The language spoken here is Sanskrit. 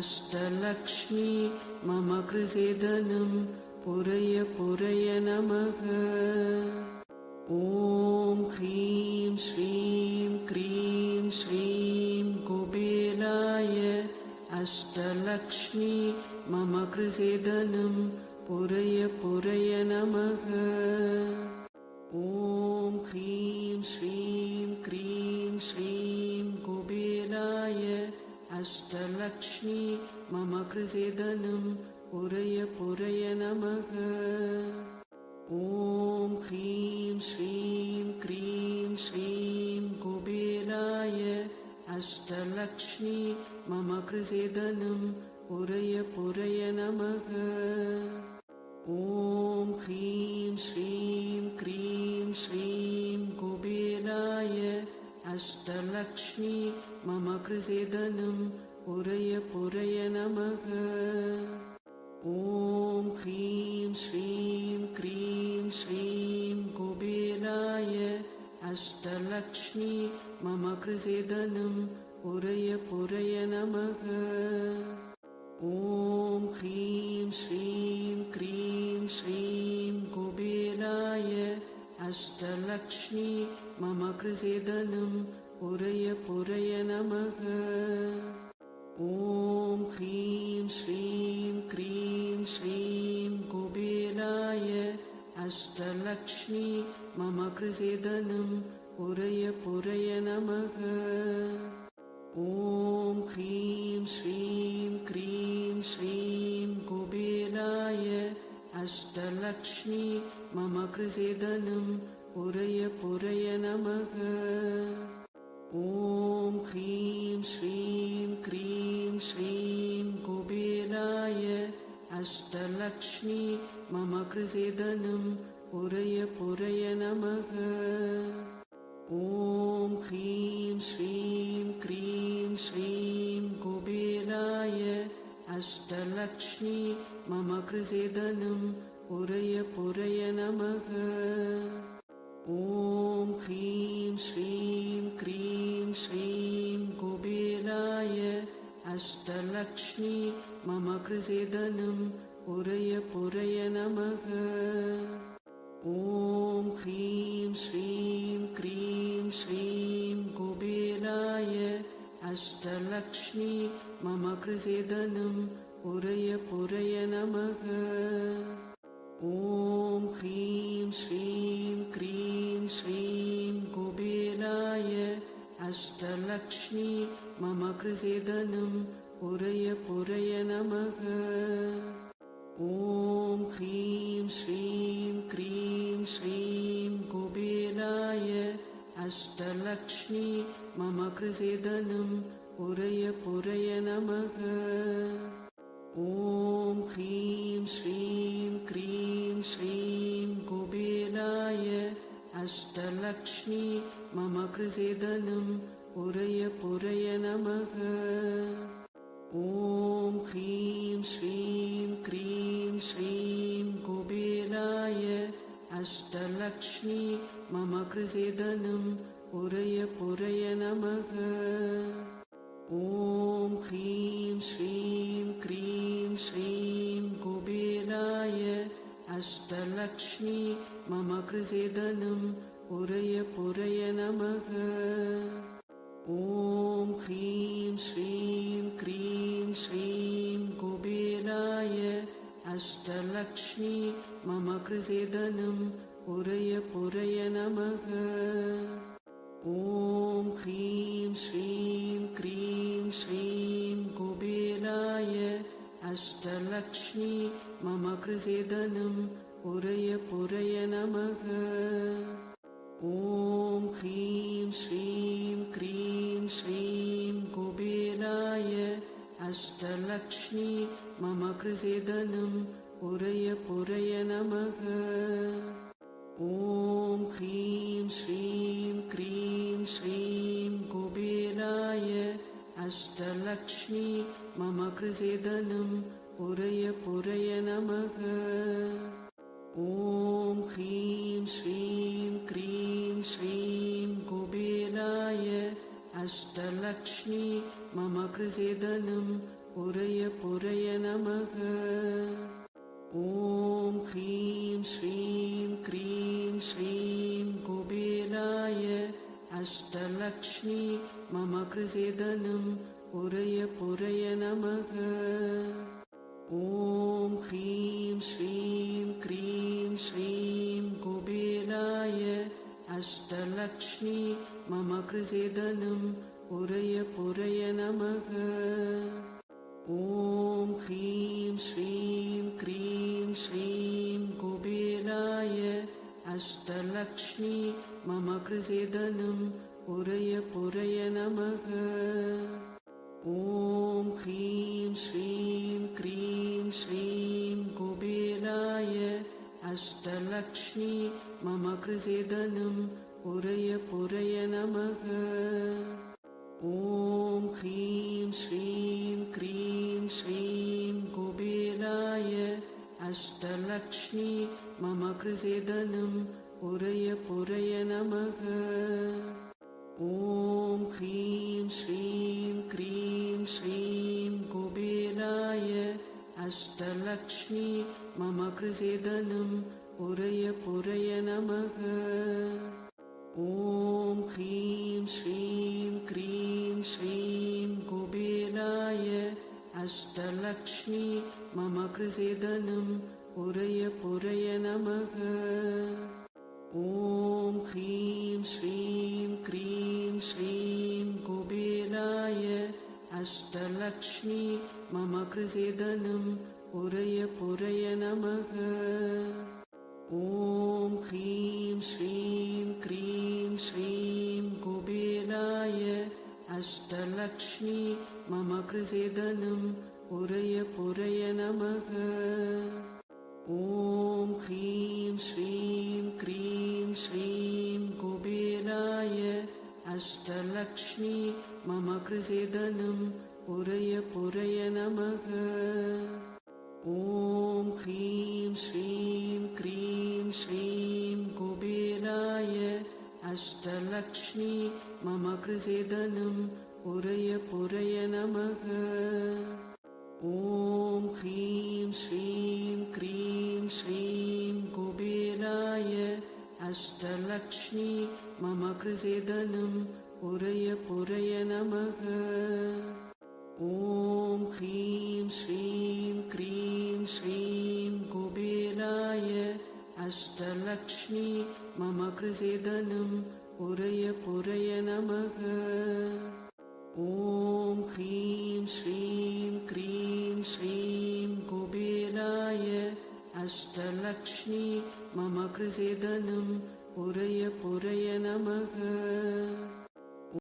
अष्टलक्ष्मी मम गृहे धनं पुरय पुरय नमः। ॐ ह्रीं श्रीं क्रीं श्रीं कुबेराय अष्टलक्ष्मी मम गृहे धनं पुरय पुरय नमः। ॐ ह्रीं श्रीं क्रीं श्रीं कुबेराय अष्टलक्ष्मी मम गृहे धनं पुरय पुरय नमः। ॐ ह्रीं श्रीं क्रीं श्रीं कुबेराय अष्टलक्ष्मी मम गृहे धनं पुरय पुरय नमः। ॐ ह्रीं श्रीं क्रीं श्रीं कुबेराय अष्टलक्ष्मी मम गृहे धनं पुरय पुरय नमः। ॐ ह्रीं श्रीं क्रीं श्रीं कुबेराय अष्टलक्ष्मी मम गृहे धनं पुरय पुरय नमः। ॐ ह्रीं श्रीं क्रीं श्रीं कुबेराय अष्टलक्ष्मी मम गृहे धनं पुरय पुरय नमः। ॐ ह्रीं श्रीं क्रीं श्रीं कुबेराय अष्टलक्ष्मी मम गृहे धनं पुरय पुरय नमः। ॐ ह्रीं श्रीं क्रीं श्रीं कुबेराय अष्टलक्ष्मी मम गृहे धनं पुरय पुरय नमः। ॐ ह्रीं श्रीं क्रीं श्रीं कुबेराय अष्टलक्ष्मी मम गृहे धनं पुरय पुरय नमः। ॐ ह्रीं श्रीं क्रीं श्रीं कुबेराय अष्टलक्ष्मी मम गृहे धनं पुरय पुरय नमः। ॐ ह्रीं श्रीं क्रीं श्रीं कुबेराय अष्टलक्ष्मी मम गृहे धनं पुरय पुरय नमः। ॐ ह्रीं श्रीं क्रीं श्रीं कुबेराय अष्टलक्ष्मी मम गृहे धनं पुरय पुरय नमः। ॐ ह्रीं श्रीं क्रीं श्रीं कुबेराय अष्टलक्ष्मी मम गृहे धनं पुरय पुरय नमः। ॐ ह्रीं श्रीं क्रीं श्रीं कुबेराय अष्टलक्ष्मी मम गृहे धनं पुरय पुरय नमः। ॐ ह्रीं श्रीं क्रीं श्रीं कुबेराय अष्टलक्ष्मी मम गृहे धनं पुरय पुरय नमः। ॐ ह्रीं श्रीं क्रीं श्रीं कुबेराय अष्टलक्ष्मी मम गृहे धनं पुरय पुरय नमः। ॐ ह्रीं श्रीं क्रीं श्रीं कुबेराय अष्टलक्ष्मी मम गृहे धनं पुरय पुरय नमः। ॐ ह्रीं श्रीं क्रीं श्रीं कुबेराय अष्टलक्ष्मी मम गृहे धनं पुरय पुरय नमः। ॐ ह्रीं श्रीं क्रीं श्रीं कुबेराय अष्टलक्ष्मी मम गृहे धनं पुरय पुरय नमः। ॐ ह्रीं श्रीं क्रीं श्रीं कुबेराय अष्टलक्ष्मी मम गृहे धनं पुरय पुरय नमः। ॐ ह्रीं श्रीं क्रीं श्रीं कुबेराय अष्टलक्ष्मी मम गृहे धनं पुरय पुरय नमः। ॐ ह्रीं श्रीं क्रीं श्रीं कुबेराय अष्टलक्ष्मी मम गृहे धनं पुरय पुरय नमः। ॐ ह्रीं श्रीं क्रीं श्रीं कुबेराय अष्टलक्ष्मी मम गृहे धनं पुरय पुरय नमः। ॐ ह्रीं श्रीं क्रीं श्रीं कुबेराय अष्टलक्ष्मी मम गृहे धनं पुरय पुरय नमः। ॐ ह्रीं श्रीं क्रीं श्रीं कुबेराय अष्टलक्ष्मी मम गृहे धनं पुरय पुरय नमः। ॐ ह्रीं श्रीं क्रीं श्रीं कुबेराय अष्टलक्ष्मी मम गृहे धनं पुरय पुरय नमः। ॐ ह्रीं श्रीं क्रीं श्रीं कुबेराय अष्टलक्ष्मी मम गृहे धनं पुरय पुरय नमः। ॐ ह्रीं श्रीं क्रीं श्रीं कुबेराय अष्टलक्ष्मी मम गृहे धनं पुरय पुरय नमः। ॐ ह्रीं श्रीं क्रीं श्रीं कुबेराय अष्टलक्ष्मी मम गृहे धनं पुरय पुरय नमः। ॐ ह्रीं श्रीं क्रीं श्रीं कुबेराय अष्टलक्ष्मी मम गृहे धनं पुरय पुरय नमः। ॐ ह्रीं श्रीं क्रीं श्रीं कुबेराय अष्टलक्ष्मी मम गृहे धनं पुरय पुरय नमः। ॐ ह्रीं श्रीं क्रीं श्रीं कुबेराय अष्टलक्ष्मी मम गृहे धनं पुरय पुरय नमः। ॐ ह्रीं श्रीं क्रीं श्रीं कुबेराय अष्टलक्ष्मी मम गृहे धनं पुरय पुरय नमः। ॐ ह्रीं श्रीं क्रीं श्रीं कुबेराय अष्टलक्ष्मी मम गृहे धनं पुरय पुरय नमः। ॐ ह्रीं श्रीं क्रीं श्रीं कुबेराय अष्टलक्ष्मी मम गृहे धनं पुरय पुरय नमः। ॐ ह्रीं श्रीं क्रीं श्रीं कुबेराय अष्टलक्ष्मी मम गृहे धनं पुरय पुरय नमः।